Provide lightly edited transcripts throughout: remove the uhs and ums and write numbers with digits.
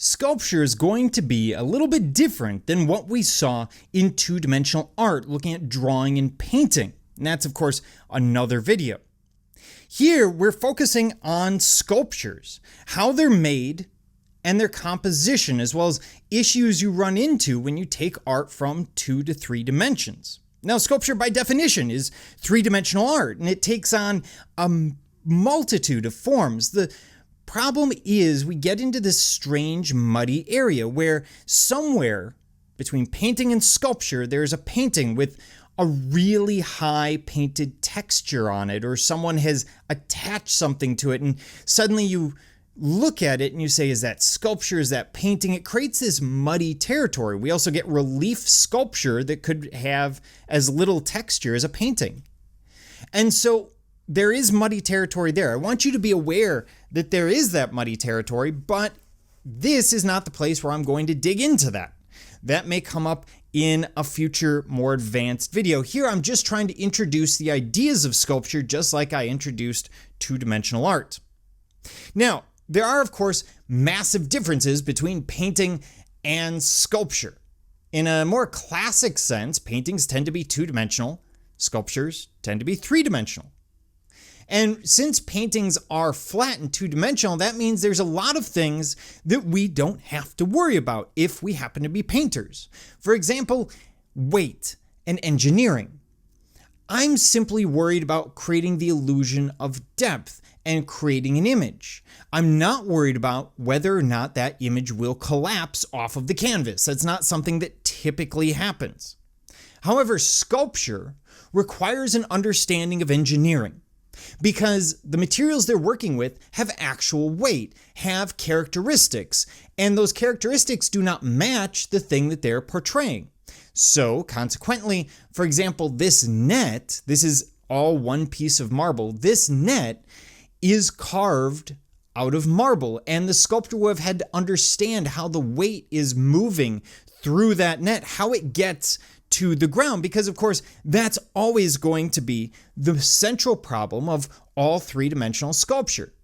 Sculpture is going to be a little bit different than what we saw in two-dimensional art, looking at drawing and painting. And that's, of course, another video. Here, we're focusing on sculptures, how they're made, and their composition, as well as issues you run into when you take art from 2 to 3 dimensions. Now, sculpture, by definition, is three-dimensional art, and it takes on a multitude of forms. The problem is we get into this strange, muddy area where somewhere between painting and sculpture, there's a painting with a really high painted texture on it, or someone has attached something to it, and suddenly you look at it and you say, is that sculpture, is that painting? It creates this muddy territory. We also get relief sculpture that could have as little texture as a painting. And so there is muddy territory there. I want you to be aware that there is that muddy territory, but this is not the place where I'm going to dig into that. That may come up in a future, more advanced video. Here, I'm just trying to introduce the ideas of sculpture, just like I introduced two-dimensional art. Now, there are, of course, massive differences between painting and sculpture. In a more classic sense, paintings tend to be two-dimensional, sculptures tend to be three-dimensional. And since paintings are flat and two-dimensional, that means there's a lot of things that we don't have to worry about if we happen to be painters. For example, weight and engineering. I'm simply worried about creating the illusion of depth and creating an image. I'm not worried about whether or not that image will collapse off of the canvas. That's not something that typically happens. However, sculpture requires an understanding of engineering, because the materials they're working with have actual weight, have characteristics, and those characteristics do not match the thing that they're portraying. So consequently, for example, this net, this is all one piece of marble, this net is carved out of marble, and the sculptor will have had to understand how the weight is moving through that net, how it gets to the ground, because of course that's always going to be the central problem of all three-dimensional sculpture.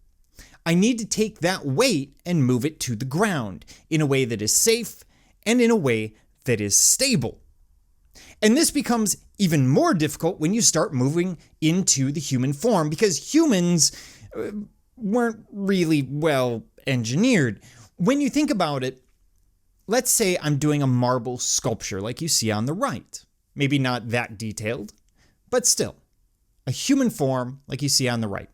I need to take that weight and move it to the ground in a way that is safe and in a way that is stable. And this becomes even more difficult when you start moving into the human form, because humans weren't really well engineered. When you think about it, let's say I'm doing a marble sculpture like you see on the right. Maybe not that detailed, but still, a human form like you see on the right.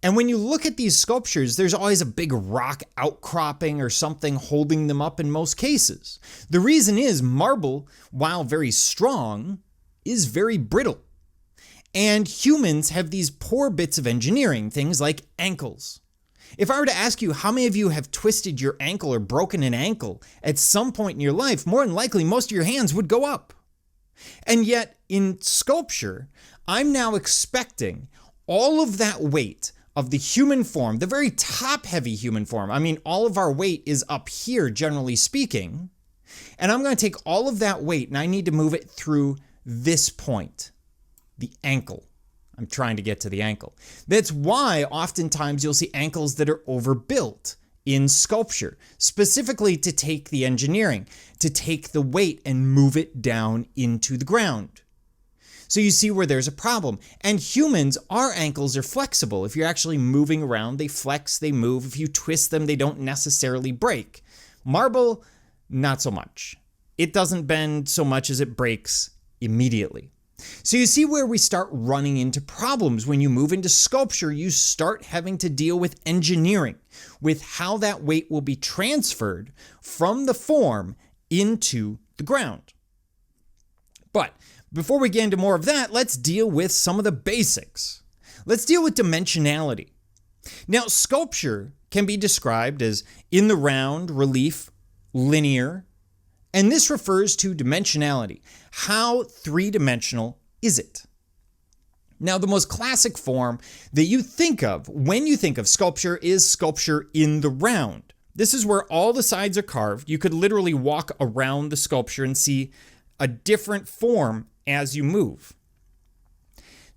And when you look at these sculptures, there's always a big rock outcropping or something holding them up in most cases. The reason is marble, while very strong, is very brittle. And humans have these poor bits of engineering, things like ankles. If I were to ask you how many of you have twisted your ankle or broken an ankle at some point in your life, more than likely most of your hands would go up. And yet in sculpture, I'm now expecting all of that weight of the human form, the very top heavy human form. I mean, all of our weight is up here, generally speaking. And I'm going to take all of that weight and I need to move it through this point, the ankle. I'm trying to get to the ankle. That's why oftentimes you'll see ankles that are overbuilt in sculpture, specifically to take the engineering, to take the weight and move it down into the ground. So you see where there's a problem. And humans, our ankles are flexible. If you're actually moving around, they flex, they move. If you twist them, they don't necessarily break. Marble, not so much. It doesn't bend so much as it breaks immediately. So you see where we start running into problems. When you move into sculpture, you start having to deal with engineering, with how that weight will be transferred from the form into the ground. But before we get into more of that, let's deal with some of the basics. Let's deal with dimensionality. Now, sculpture can be described as in the round, relief, linear, and this refers to dimensionality. How three-dimensional is it? Now, the most classic form that you think of when you think of sculpture is sculpture in the round. This is where all the sides are carved. You could literally walk around the sculpture and see a different form as you move.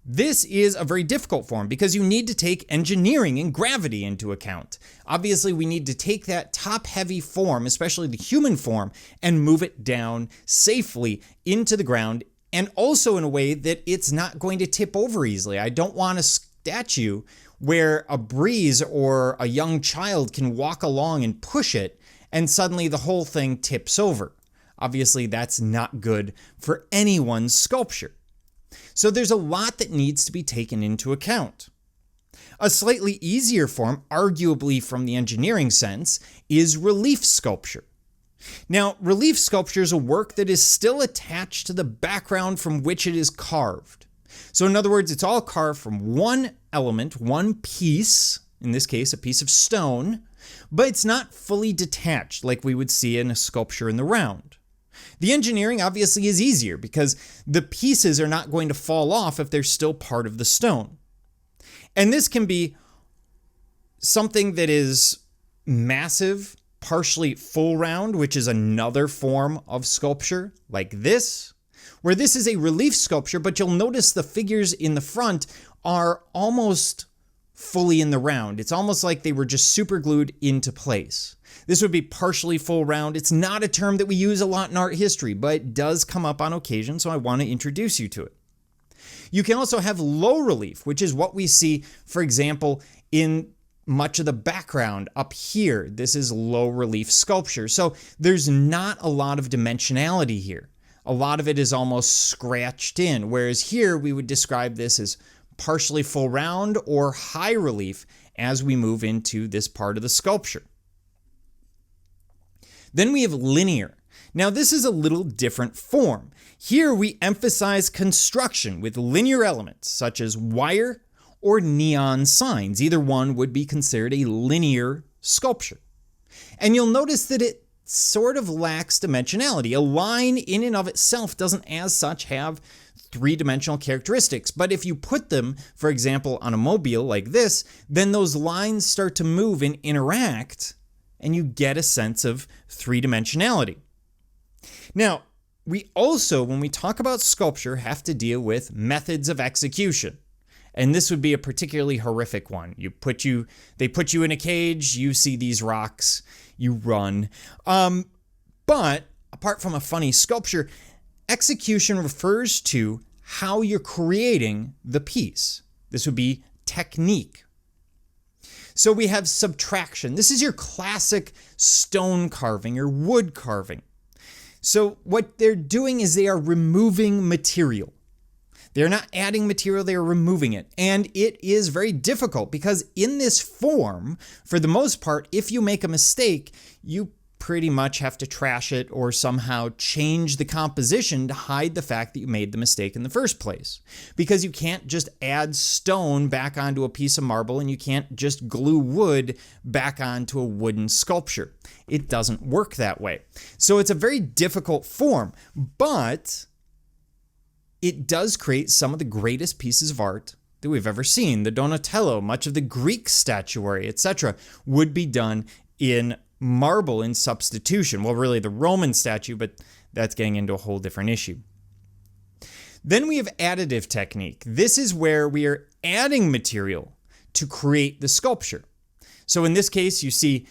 This is a very difficult form because you need to take engineering and gravity into account. Obviously, we need to take that top-heavy form, especially the human form, and move it down safely into the ground, and also in a way that it's not going to tip over easily. I don't want a statue where a breeze or a young child can walk along and push it, and suddenly the whole thing tips over. Obviously, that's not good for anyone's sculpture. So there's a lot that needs to be taken into account. A slightly easier form, arguably from the engineering sense, is relief sculpture. Now, relief sculpture is a work that is still attached to the background from which it is carved. So in other words, it's all carved from one element, one piece, in this case, a piece of stone, but it's not fully detached like we would see in a sculpture in the round. The engineering obviously is easier because the pieces are not going to fall off if they're still part of the stone. And this can be something that is massive, partially full round, which is another form of sculpture, like this, where this is a relief sculpture, but you'll notice the figures in the front are almost fully in the round. It's almost like they were just super glued into place. This would be partially full round. It's not a term that we use a lot in art history, but it does come up on occasion, so I want to introduce you to it. You can also have low relief, which is what we see, for example, in much of the background up here. This is low relief sculpture. So there's not a lot of dimensionality here. A lot of it is almost scratched in, whereas here we would describe this as partially full round or high relief as we move into this part of the sculpture. Then we have linear. Now this is a little different form. Here we emphasize construction with linear elements such as wire or neon signs. Either one would be considered a linear sculpture. And you'll notice that it sort of lacks dimensionality. A line in and of itself doesn't as such have three-dimensional characteristics, but if you put them, for example, on a mobile like this, then those lines start to move and interact, and you get a sense of three-dimensionality. Now, we also, when we talk about sculpture, have to deal with methods of execution. And this would be a particularly horrific one. They put you in a cage, you see these rocks, you run. But apart from a funny sculpture, execution refers to how you're creating the piece. This would be technique. So we have subtraction. This is your classic stone carving or wood carving. So what they're doing is they are removing material. They're not adding material, they are removing it. And it is very difficult because in this form, for the most part, if you make a mistake, you pretty much have to trash it or somehow change the composition to hide the fact that you made the mistake in the first place. Because you can't just add stone back onto a piece of marble and you can't just glue wood back onto a wooden sculpture. It doesn't work that way. So it's a very difficult form, but it does create some of the greatest pieces of art that we've ever seen. The Donatello, much of the Greek statuary, etc., would be done in marble in substitution. Well, really the Roman statue, but that's getting into a whole different issue. Then we have additive technique. This is where we are adding material to create the sculpture. So in this case, you see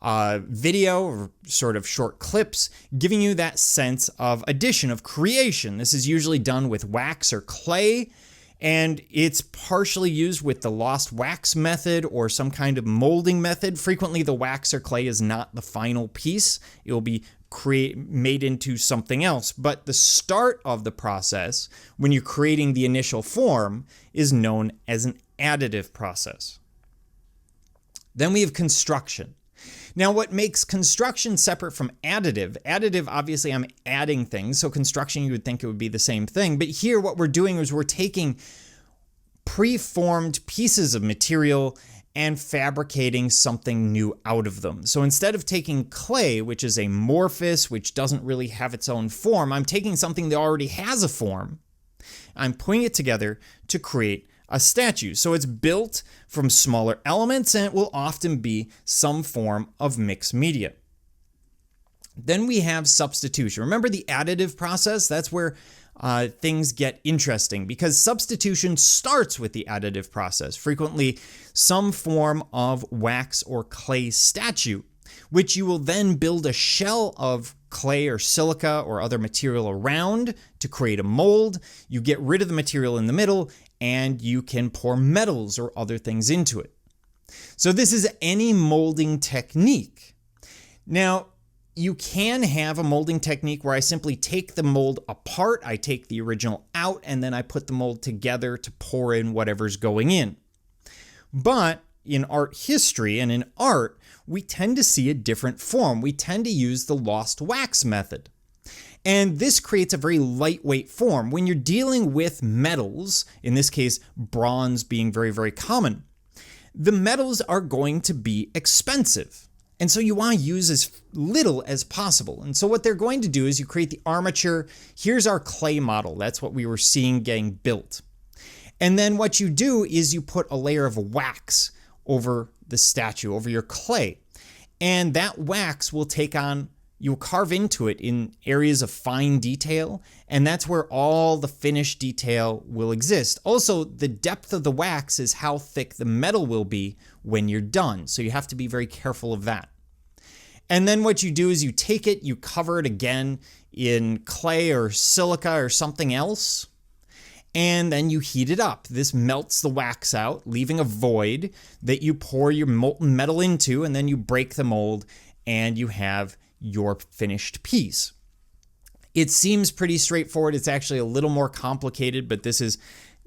video or sort of short clips giving you that sense of addition, of creation. This is usually done with wax or clay, and it's partially used with the lost wax method or some kind of molding method. Frequently the wax or clay is not the final piece. It will be made into something else. But the start of the process, when you're creating the initial form, is known as an additive process. Then we have construction. Now, what makes construction separate from additive, obviously I'm adding things, so construction you would think it would be the same thing, but here what we're doing is we're taking preformed pieces of material and fabricating something new out of them. So instead of taking clay, which is amorphous, which doesn't really have its own form, I'm taking something that already has a form, I'm putting it together to create a statue. So it's built from smaller elements and it will often be some form of mixed media. Then we have substitution. Remember the additive process? That's where things get interesting, because substitution starts with the additive process, frequently some form of wax or clay statue, which you will then build a shell of clay or silica or other material around to create a mold. You get rid of the material in the middle, and you can pour metals or other things into it. So this is any molding technique. Now, you can have a molding technique where I simply take the mold apart, I take the original out, and then I put the mold together to pour in whatever's going in. But in art history and in art, we tend to see a different form. We tend to use the lost wax method. And this creates a very lightweight form. When you're dealing with metals, in this case, bronze being very, very common, the metals are going to be expensive. And so you want to use as little as possible. And so what they're going to do is you create the armature. Here's our clay model. That's what we were seeing getting built. And then what you do is you put a layer of wax over the statue, over your clay. And that wax will take on, you'll carve into it in areas of fine detail, and that's where all the finished detail will exist. Also, the depth of the wax is how thick the metal will be when you're done, so you have to be very careful of that. And then what you do is you take it, you cover it again in clay or silica or something else, and then you heat it up. This melts the wax out, leaving a void that you pour your molten metal into, and then you break the mold, and you have your finished piece. It seems pretty straightforward. It's actually a little more complicated, but this is,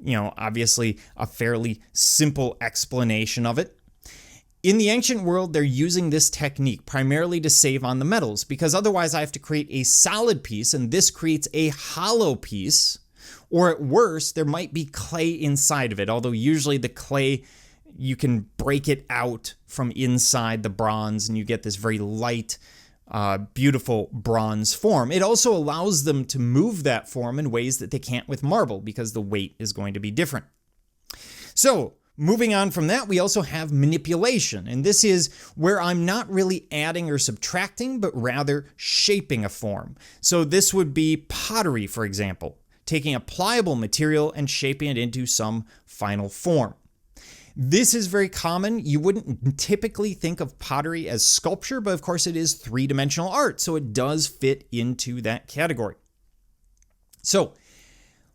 obviously a fairly simple explanation of it. In the ancient world, they're using this technique primarily to save on the metals, because otherwise I have to create a solid piece, and this creates a hollow piece, or at worst, there might be clay inside of it, although usually the clay, you can break it out from inside the bronze, and you get this very light, beautiful bronze form. It also allows them to move that form in ways that they can't with marble, because the weight is going to be different. So, moving on from that, we also have manipulation, and this is where I'm not really adding or subtracting, but rather shaping a form. So this would be pottery, for example, taking a pliable material and shaping it into some final form. This is very common. You wouldn't typically think of pottery as sculpture, but of course it is three-dimensional art, so it does fit into that category. So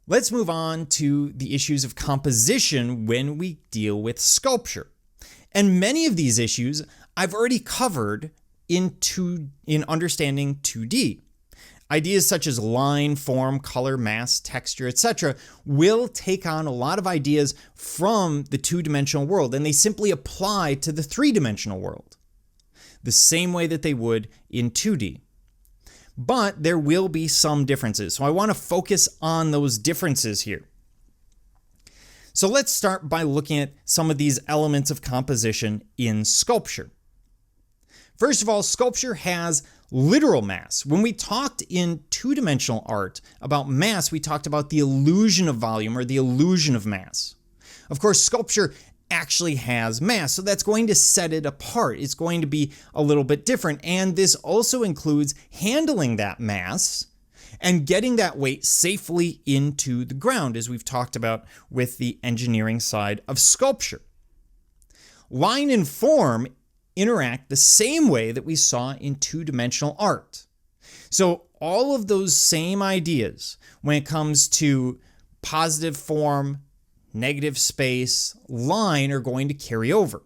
let's move on to the issues of composition when we deal with sculpture. And many of these issues I've already covered in understanding 2D. Ideas such as line, form, color, mass, texture, etc. will take on a lot of ideas from the two-dimensional world, and they simply apply to the three-dimensional world, the same way that they would in 2D. But there will be some differences, so I want to focus on those differences here. So let's start by looking at some of these elements of composition in sculpture. First of all, sculpture has literal mass. When we talked in two-dimensional art about mass, we talked about the illusion of volume or the illusion of mass. Of course, sculpture actually has mass, so that's going to set it apart. It's going to be a little bit different, and this also includes handling that mass and getting that weight safely into the ground, as we've talked about with the engineering side of sculpture. Line and form interact the same way that we saw in two-dimensional art. So all of those same ideas when it comes to positive form, negative space, line are going to carry over.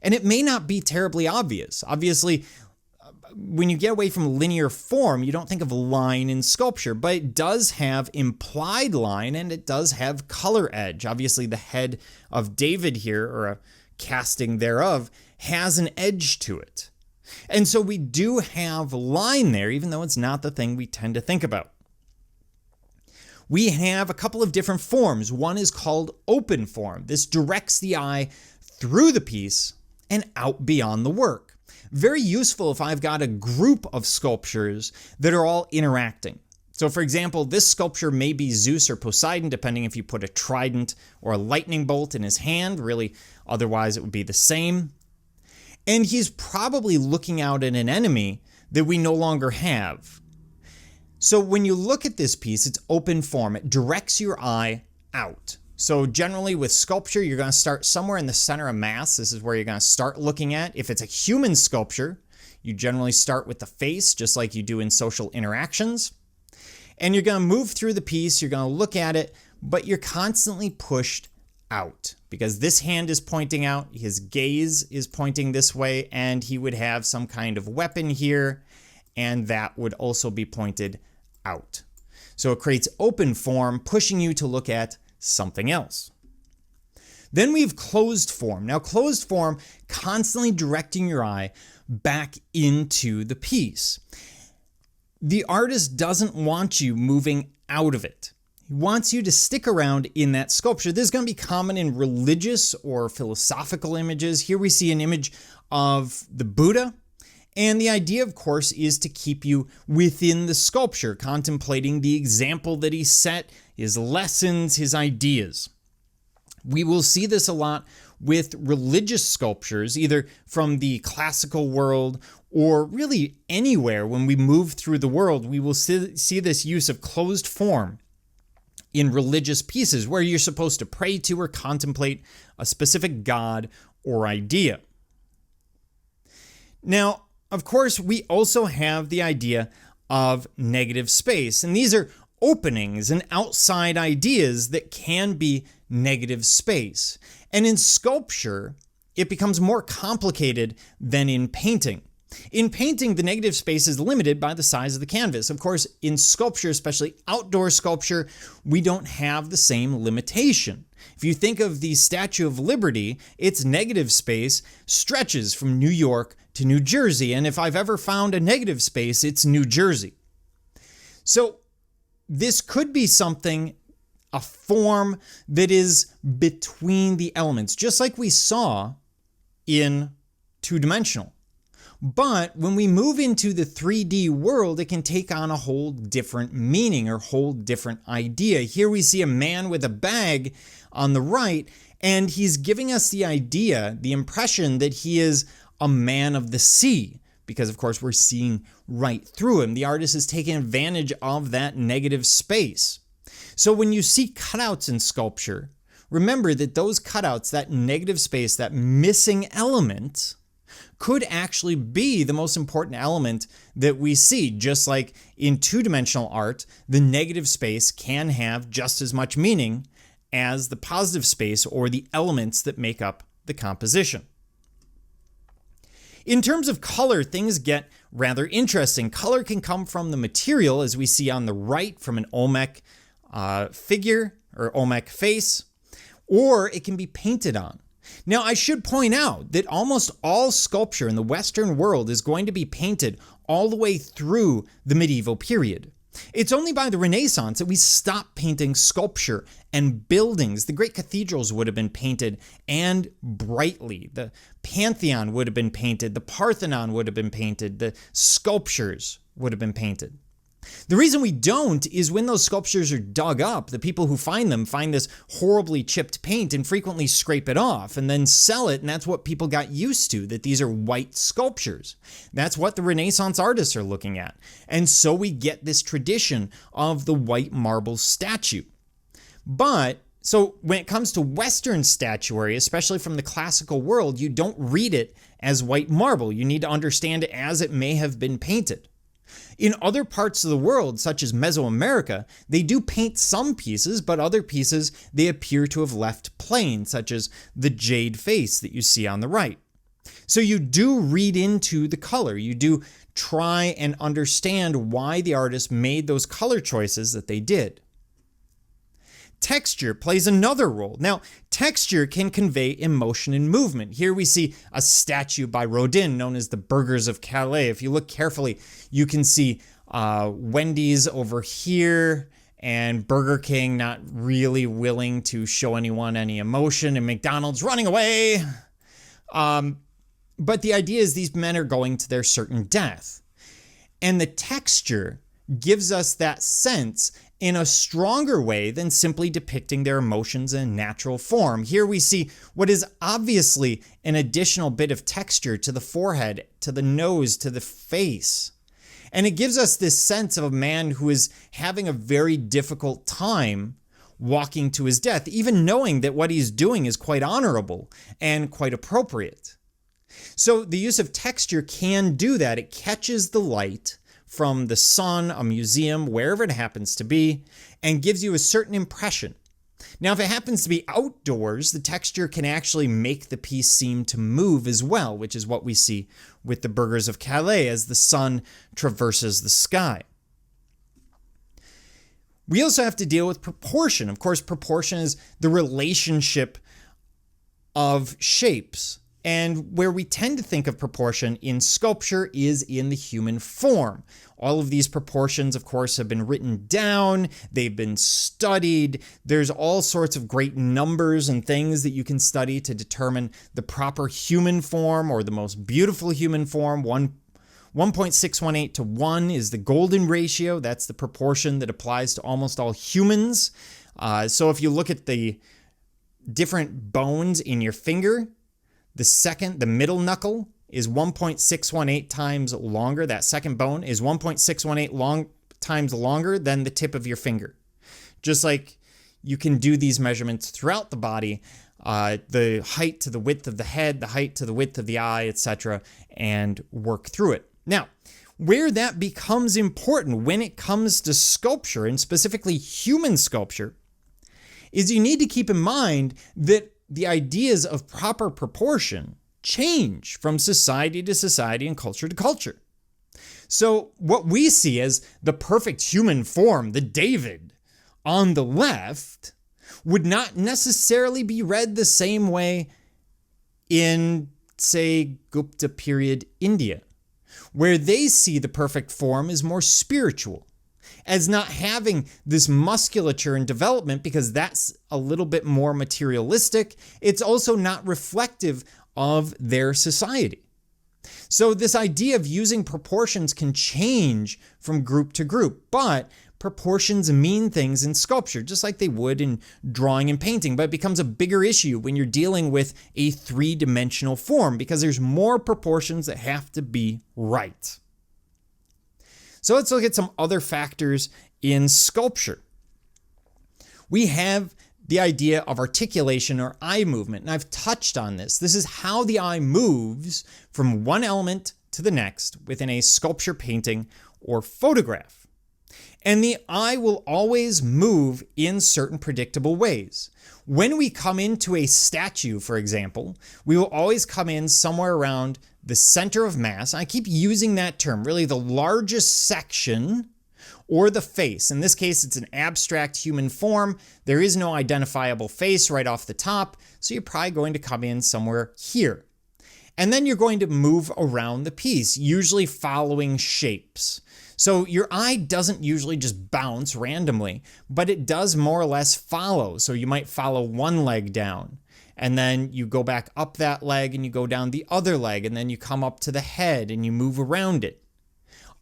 And it may not be terribly obvious. Obviously, when you get away from linear form, you don't think of line in sculpture, but it does have implied line and it does have color edge. Obviously, the head of David here, or a casting thereof, has an edge to it. And so we do have line there, even though it's not the thing we tend to think about. We have a couple of different forms. One is called open form. This directs the eye through the piece and out beyond the work. Very useful if I've got a group of sculptures that are all interacting. So for example, this sculpture may be Zeus or Poseidon, depending if you put a trident or a lightning bolt in his hand. Really, otherwise it would be the same. And he's probably looking out at an enemy that we no longer have. So when you look at this piece, it's open form. It directs your eye out. So generally with sculpture, you're going to start somewhere in the center of mass. This is where you're going to start looking at. If it's a human sculpture, you generally start with the face, just like you do in social interactions. And you're going to move through the piece, you're going to look at it, but you're constantly pushed out because this hand is pointing out, his gaze is pointing this way, and he would have some kind of weapon here, and that would also be pointed out. So it creates open form, pushing you to look at something else. Then we have closed form. Now, closed form, constantly directing your eye back into the piece. The artist doesn't want you moving out of it. He wants you to stick around in that sculpture. This is going to be common in religious or philosophical images. Here we see an image of the Buddha. And the idea, of course, is to keep you within the sculpture, contemplating the example that he set, his lessons, his ideas. We will see this a lot with religious sculptures, either from the classical world or really anywhere. When we move through the world, we will see this use of closed form in religious pieces where you're supposed to pray to or contemplate a specific god or idea. Now, of course, we also have the idea of negative space, and these are openings and outside ideas that can be negative space. And in sculpture, it becomes more complicated than in painting. In painting, the negative space is limited by the size of the canvas. Of course, in sculpture, especially outdoor sculpture, we don't have the same limitation. If you think of the Statue of Liberty, its negative space stretches from New York to New Jersey. And if I've ever found a negative space, it's New Jersey. So this could be something, a form that is between the elements, just like we saw in two-dimensional. But when we move into the 3D world, it can take on a whole different meaning or whole different idea. Here we see a man with a bag on the right, and he's giving us the idea, the impression that he is a man of the sea, because of course we're seeing right through him. The artist is taking advantage of that negative space. So when you see cutouts in sculpture, remember that those cutouts, that negative space, that missing element, could actually be the most important element that we see. Just like in two-dimensional art, the negative space can have just as much meaning as the positive space or the elements that make up the composition. In terms of color, things get rather interesting. Color can come from the material, as we see on the right from an Olmec figure or Olmec face, or it can be painted on. Now, I should point out that almost all sculpture in the Western world is going to be painted all the way through the medieval period. It's only by the Renaissance that we stopped painting sculpture and buildings. The great cathedrals would have been painted, and brightly. The Pantheon would have been painted. The Parthenon would have been painted. The sculptures would have been painted. The reason we don't is when those sculptures are dug up, the people who find them find this horribly chipped paint and frequently scrape it off and then sell it, and that's what people got used to, that these are white sculptures. That's what the Renaissance artists are looking at. And so we get this tradition of the white marble statue. But so when it comes to Western statuary, especially from the classical world, you don't read it as white marble. You need to understand it as it may have been painted. In other parts of the world, such as Mesoamerica, they do paint some pieces, but other pieces they appear to have left plain, such as the jade face that you see on the right. So you do read into the color. You do try and understand why the artist made those color choices that they did. Texture plays another role. Now, texture can convey emotion and movement. Here we see a statue by Rodin known as the Burghers of Calais. If you look carefully, you can see Wendy's over here and Burger King not really willing to show anyone any emotion, and McDonald's running away. But the idea is these men are going to their certain death. And the texture gives us that sense in a stronger way than simply depicting their emotions in natural form. Here we see what is obviously an additional bit of texture to the forehead, to the nose, to the face. And it gives us this sense of a man who is having a very difficult time walking to his death, even knowing that what he's doing is quite honorable and quite appropriate. So the use of texture can do that. It catches the light from the sun, a museum, wherever it happens to be, and gives you a certain impression. Now, if it happens to be outdoors, the texture can actually make the piece seem to move as well, which is what we see with the Burghers of Calais as the sun traverses the sky. We also have to deal with proportion. Of course, proportion is the relationship of shapes. And where we tend to think of proportion in sculpture is in the human form. All of these proportions, of course, have been written down. They've been studied. There's all sorts of great numbers and things that you can study to determine the proper human form or the most beautiful human form. 1.618 to 1 is the golden ratio. That's the proportion that applies to almost all humans. So if you look at the different bones in your finger, the middle knuckle is 1.618 times longer. That second bone is 1.618 times longer than the tip of your finger. Just like you can do these measurements throughout the body, the height to the width of the head, the height to the width of the eye, etc., and work through it. Now, where that becomes important when it comes to sculpture, and specifically human sculpture, is you need to keep in mind that the ideas of proper proportion change from society to society and culture to culture. So what we see as the perfect human form, the David, on the left, would not necessarily be read the same way in, say, Gupta period India, where they see the perfect form as more spiritual, as not having this musculature and development because that's a little bit more materialistic. It's also not reflective of their society. So this idea of using proportions can change from group to group, but proportions mean things in sculpture, just like they would in drawing and painting, but it becomes a bigger issue when you're dealing with a three-dimensional form because there's more proportions that have to be right. So let's look at some other factors in sculpture. We have the idea of articulation or eye movement, and I've touched on this. This is how the eye moves from one element to the next within a sculpture, painting, or photograph. And the eye will always move in certain predictable ways. When we come into a statue, for example, we will always come in somewhere around the center of mass. I keep using that term, really the largest section or the face. In this case, it's an abstract human form. There is no identifiable face right off the top, so you're probably going to come in somewhere here. And then you're going to move around the piece, usually following shapes. So your eye doesn't usually just bounce randomly, but it does more or less follow. So you might follow one leg down, and then you go back up that leg and you go down the other leg, and then you come up to the head and you move around it.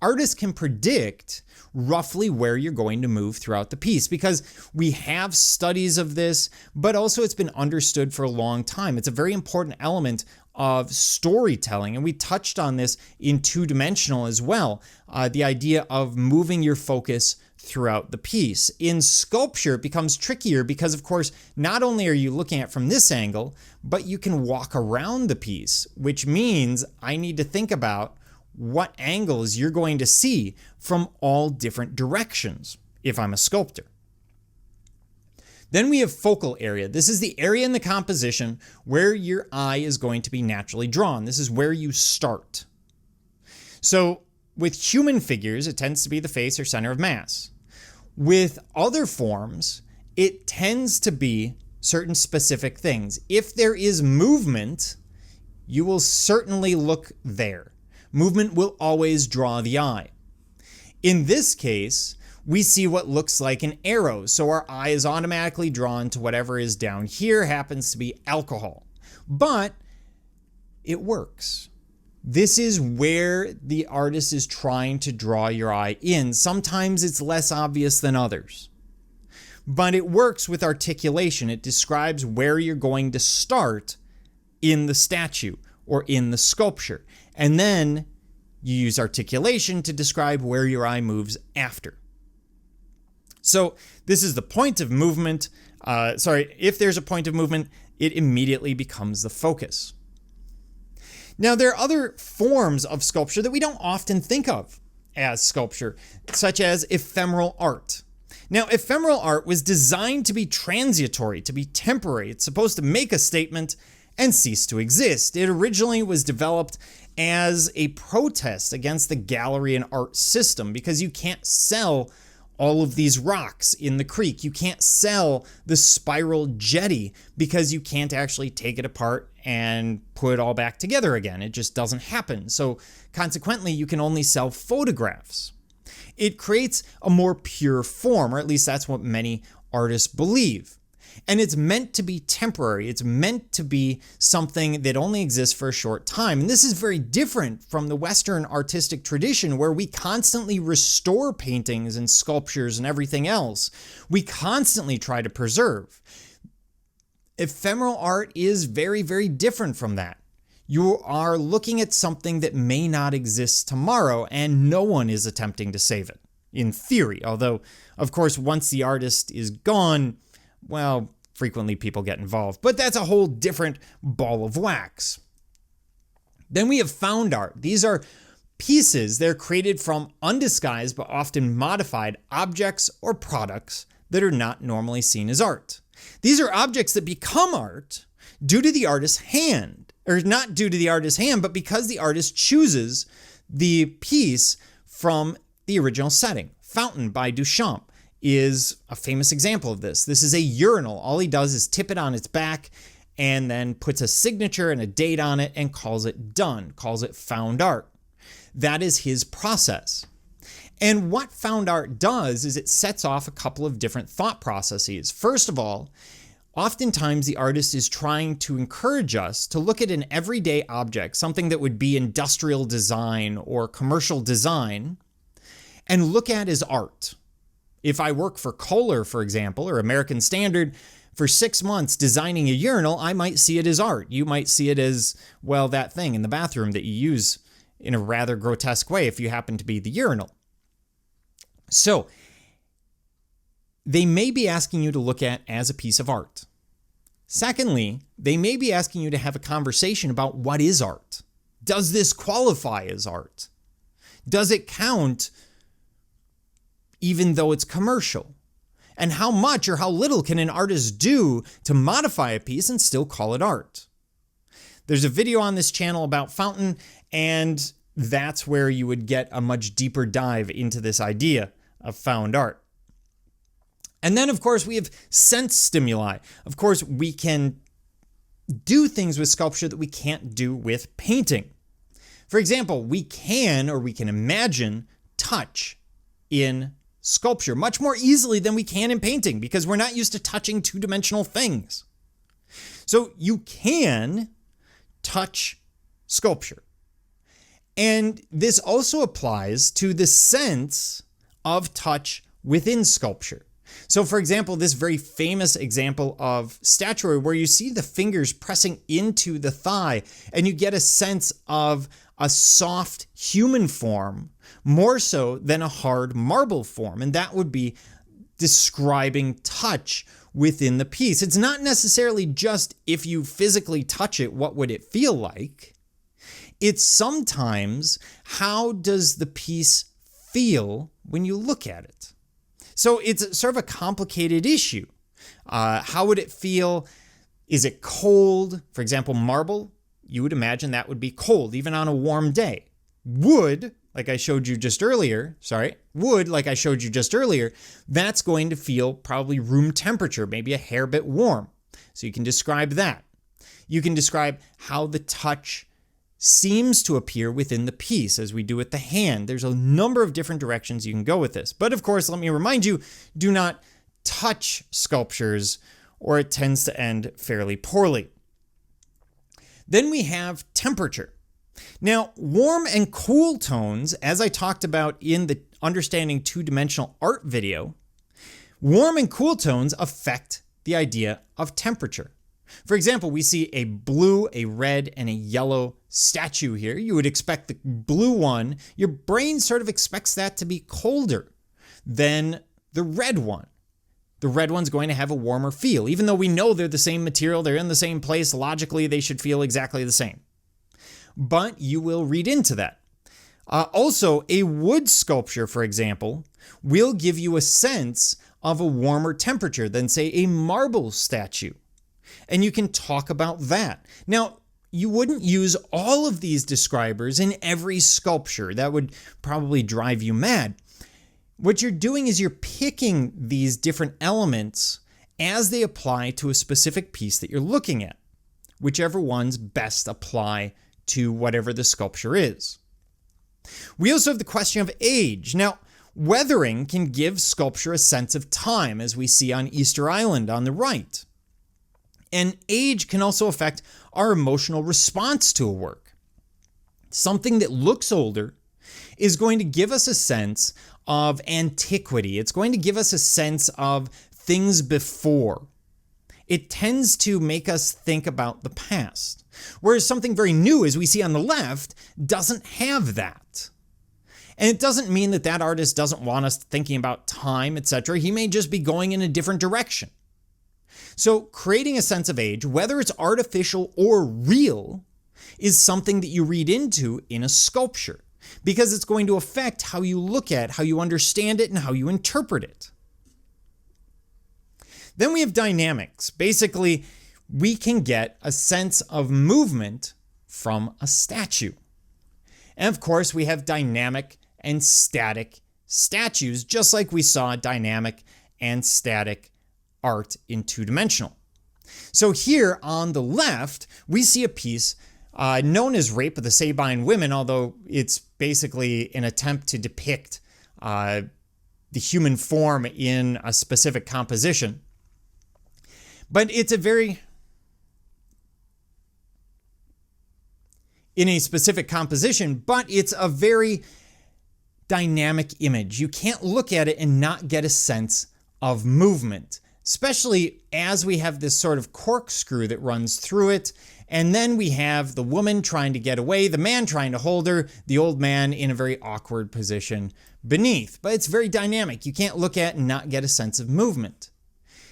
Artists can predict roughly where you're going to move throughout the piece because we have studies of this, but also it's been understood for a long time. It's a very important element of storytelling, and we touched on this in two-dimensional as well, the idea of moving your focus throughout the piece. In sculpture, it becomes trickier because, of course, not only are you looking at it from this angle, but you can walk around the piece, which means I need to think about what angles you're going to see from all different directions if I'm a sculptor. Then we have focal area. This is the area in the composition where your eye is going to be naturally drawn. This is where you start. So with human figures, it tends to be the face or center of mass. With other forms, it tends to be certain specific things. If there is movement, you will certainly look there. Movement will always draw the eye. In this case, we see what looks like an arrow, so our eye is automatically drawn to whatever is down here, happens to be alcohol. But it works. This is where the artist is trying to draw your eye in. Sometimes it's less obvious than others. But it works with articulation. It describes where you're going to start in the statue or in the sculpture. And then You use articulation to describe where your eye moves after. So this is the point of movement. If there's a point of movement, it immediately becomes the focus. Now, there are other forms of sculpture that we don't often think of as sculpture, such as ephemeral art. Now, ephemeral art was designed to be transitory, to be temporary. It's supposed to make a statement and cease to exist. It originally was developed as a protest against the gallery and art system because you can't sell all of these rocks in the creek. You can't sell the spiral jetty because you can't actually take it apart and put it all back together again. It just doesn't happen. So consequently, you can only sell photographs. It creates a more pure form, or at least that's what many artists believe. And it's meant to be temporary. It's meant to be something that only exists for a short time. And this is very different from the Western artistic tradition where we constantly restore paintings and sculptures and everything else. We constantly try to preserve. Ephemeral art is very, very different from that. You are looking at something that may not exist tomorrow, and no one is attempting to save it, in theory. Although, of course, once the artist is gone, well, frequently people get involved, but that's a whole different ball of wax. Then we have found art. These are pieces. They're created from undisguised but often modified objects or products that are not normally seen as art. These are objects that become art due to the artist's hand, or not due to the artist's hand, but because the artist chooses the piece from the original setting. Fountain by Duchamp is a famous example of this. This is a urinal. All he does is tip it on its back and then puts a signature and a date on it and calls it done, calls it found art. That is his process. And what found art does is it sets off a couple of different thought processes. First of all, oftentimes the artist is trying to encourage us to look at an everyday object, something that would be industrial design or commercial design, and look at as art. If I work for Kohler, for example, or American Standard, for 6 months designing a urinal, I might see it as art. You might see it as, well, that thing in the bathroom that you use in a rather grotesque way if you happen to be the urinal. So, they may be asking you to look at as a piece of art. Secondly, they may be asking you to have a conversation about what is art. Does this qualify as art? Does it count even though it's commercial? And how much or how little can an artist do to modify a piece and still call it art? There's a video on this channel about Fountain, and that's where you would get a much deeper dive into this idea of found art. And then, of course, we have sense stimuli. Of course, we can do things with sculpture that we can't do with painting. For example, we can imagine touch in sculpture much more easily than we can in painting because we're not used to touching two-dimensional things. So you can touch sculpture. And this also applies to the sense of touch within sculpture. So for example, this very famous example of statuary where you see the fingers pressing into the thigh and you get a sense of a soft human form more so than a hard marble form. And that would be describing touch within the piece. It's not necessarily just if you physically touch it, what would it feel like? It's sometimes how does the piece feel when you look at it? So it's sort of a complicated issue. How would it feel? Is it cold? For example, marble, you would imagine that would be cold even on a warm day. Wood, like I showed you just earlier, that's going to feel probably room temperature, maybe a hair bit warm. So you can describe that. You can describe how the touch seems to appear within the piece as we do with the hand. There's a number of different directions you can go with this. But of course, let me remind you, do not touch sculptures or it tends to end fairly poorly. Then we have temperature. Now, warm and cool tones, as I talked about in the Understanding Two-Dimensional Art video, warm and cool tones affect the idea of temperature. For example, we see a blue, a red, and a yellow statue here. You would expect the blue one, your brain sort of expects that to be colder than the red one. The red one's going to have a warmer feel. Even though we know they're the same material, they're in the same place, logically they should feel exactly the same. But you will read into that. Also, a wood sculpture, for example, will give you a sense of a warmer temperature than, say, a marble statue. And you can talk about that. Now, you wouldn't use all of these describers in every sculpture. That would probably drive you mad. What you're doing is you're picking these different elements as they apply to a specific piece that you're looking at, whichever ones best apply to whatever the sculpture is. We also have the question of age. Now, weathering can give sculpture a sense of time, as we see on Easter Island on the right. And age can also affect our emotional response to a work. Something that looks older is going to give us a sense of antiquity. It's going to give us a sense of things before. It tends to make us think about the past. Whereas something very new, as we see on the left, doesn't have that. And it doesn't mean that that artist doesn't want us thinking about time, etc. He may just be going in a different direction. So creating a sense of age, whether it's artificial or real, is something that you read into in a sculpture, because it's going to affect how you look at, how you understand it, and how you interpret it. Then we have dynamics. Basically, we can get a sense of movement from a statue. And of course, we have dynamic and static statues, just like we saw dynamic and static art in two-dimensional. So here on the left, we see a piece known as Rape of the Sabine Women, although it's basically an attempt to depict the human form in a specific composition. But it's in a specific composition, but it's a very dynamic image. You can't look at it and not get a sense of movement, especially as we have this sort of corkscrew that runs through it. And then we have the woman trying to get away, the man trying to hold her, the old man in a very awkward position beneath. But it's very dynamic. You can't look at and not get a sense of movement.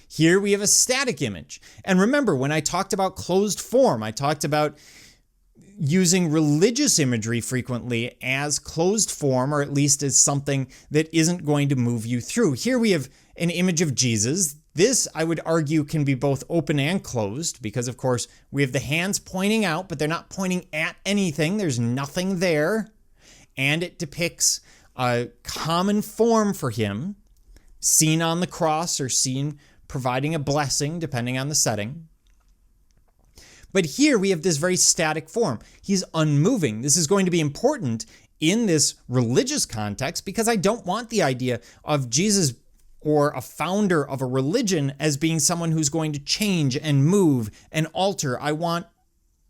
Here we have a static image. And remember, when I talked about closed form, I talked about using religious imagery frequently as closed form, or at least as something that isn't going to move you through. Here we have an image of Jesus. This, I would argue, can be both open and closed because, of course, we have the hands pointing out, but they're not pointing at anything. There's nothing there. And it depicts a common form for him, seen on the cross or seen providing a blessing, depending on the setting. But here we have this very static form. He's unmoving. This is going to be important in this religious context because I don't want the idea of Jesus or a founder of a religion as being someone who's going to change and move and alter. I want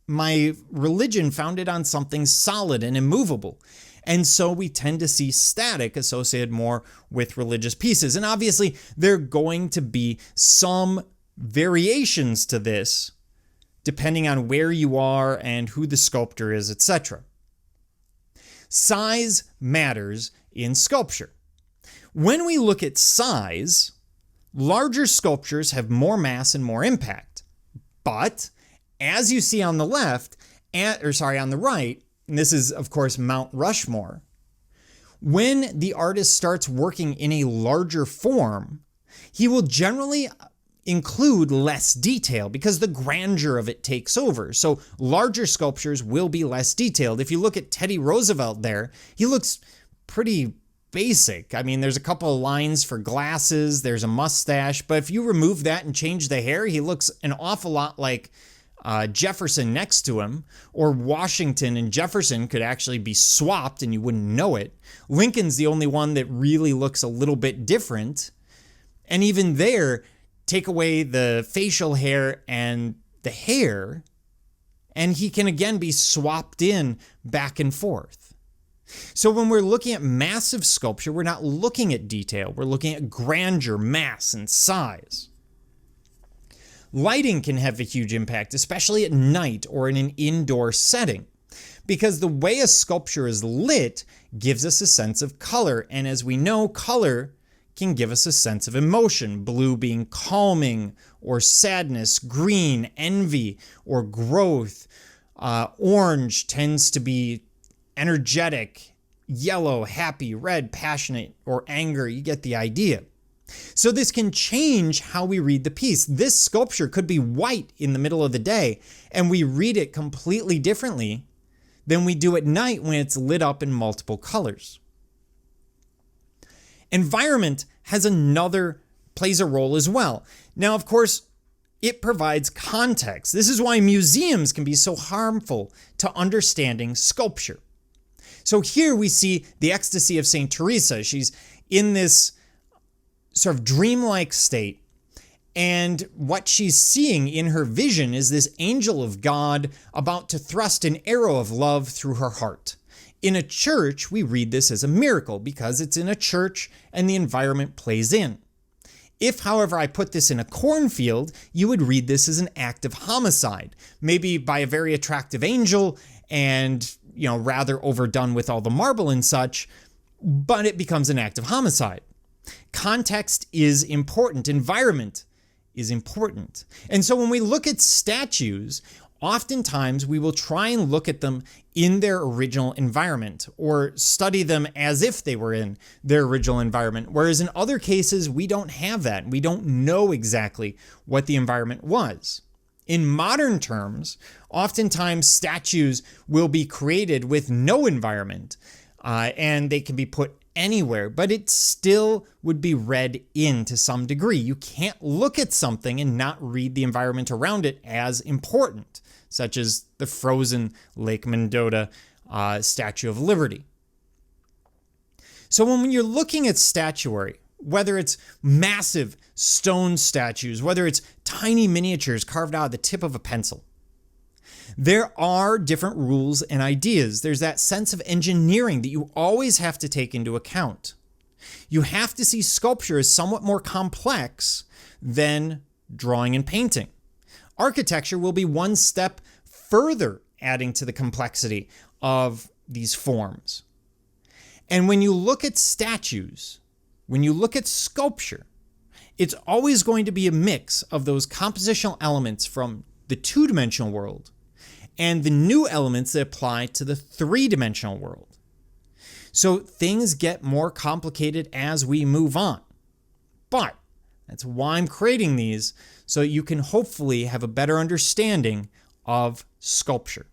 my religion founded on something solid and immovable. And so we tend to see static associated more with religious pieces. And obviously, there are going to be some variations to this depending on where you are and who the sculptor is, etc. Size matters in sculpture. When we look at size, larger sculptures have more mass and more impact. But as you see on the left, on the right, and this is, of course, Mount Rushmore, when the artist starts working in a larger form, he will generally include less detail because the grandeur of it takes over. So larger sculptures will be less detailed. If you look at Teddy Roosevelt there, he looks pretty basic. I mean, there's a couple of lines for glasses, there's a mustache, but if you remove that and change the hair, he looks an awful lot like Jefferson next to him, or Washington and Jefferson could actually be swapped and you wouldn't know it. Lincoln's the only one that really looks a little bit different. And even there, take away the facial hair and the hair, and he can again be swapped in back and forth. So when we're looking at massive sculpture, we're not looking at detail. We're looking at grandeur, mass, and size. Lighting can have a huge impact, especially at night or in an indoor setting, because the way a sculpture is lit gives us a sense of color. And as we know, color can give us a sense of emotion, blue being calming or sadness, green, envy or growth, orange tends to be energetic, yellow, happy, red, passionate, or anger. You get the idea. So this can change how we read the piece. This sculpture could be white in the middle of the day, and we read it completely differently than we do at night when it's lit up in multiple colors. Environment plays a role as well. Now, of course, it provides context. This is why museums can be so harmful to understanding sculpture. So here we see the ecstasy of St. Teresa. She's in this sort of dreamlike state, and what she's seeing in her vision is this angel of God about to thrust an arrow of love through her heart. In a church, we read this as a miracle because it's in a church and the environment plays in. If, however, I put this in a cornfield, you would read this as an act of homicide, maybe by a very attractive angel and, rather overdone with all the marble and such, but it becomes an act of homicide. Context is important. Environment is important. And so when we look at statues, oftentimes we will try and look at them in their original environment or study them as if they were in their original environment. Whereas in other cases, we don't have that. We don't know exactly what the environment was. In modern terms, oftentimes statues will be created with no environment, and they can be put anywhere, but it still would be read in to some degree. You can't look at something and not read the environment around it as important, such as the frozen Lake Mendota Statue of Liberty. So when you're looking at statuary, whether it's massive stone statues, whether it's tiny miniatures carved out of the tip of a pencil, there are different rules and ideas. There's that sense of engineering that you always have to take into account. You have to see sculpture as somewhat more complex than drawing and painting. Architecture will be one step further adding to the complexity of these forms. And when you look at statues, when you look at sculpture, it's always going to be a mix of those compositional elements from the two-dimensional world and the new elements that apply to the three-dimensional world. So things get more complicated as we move on. But that's why I'm creating these, so you can hopefully have a better understanding of sculpture.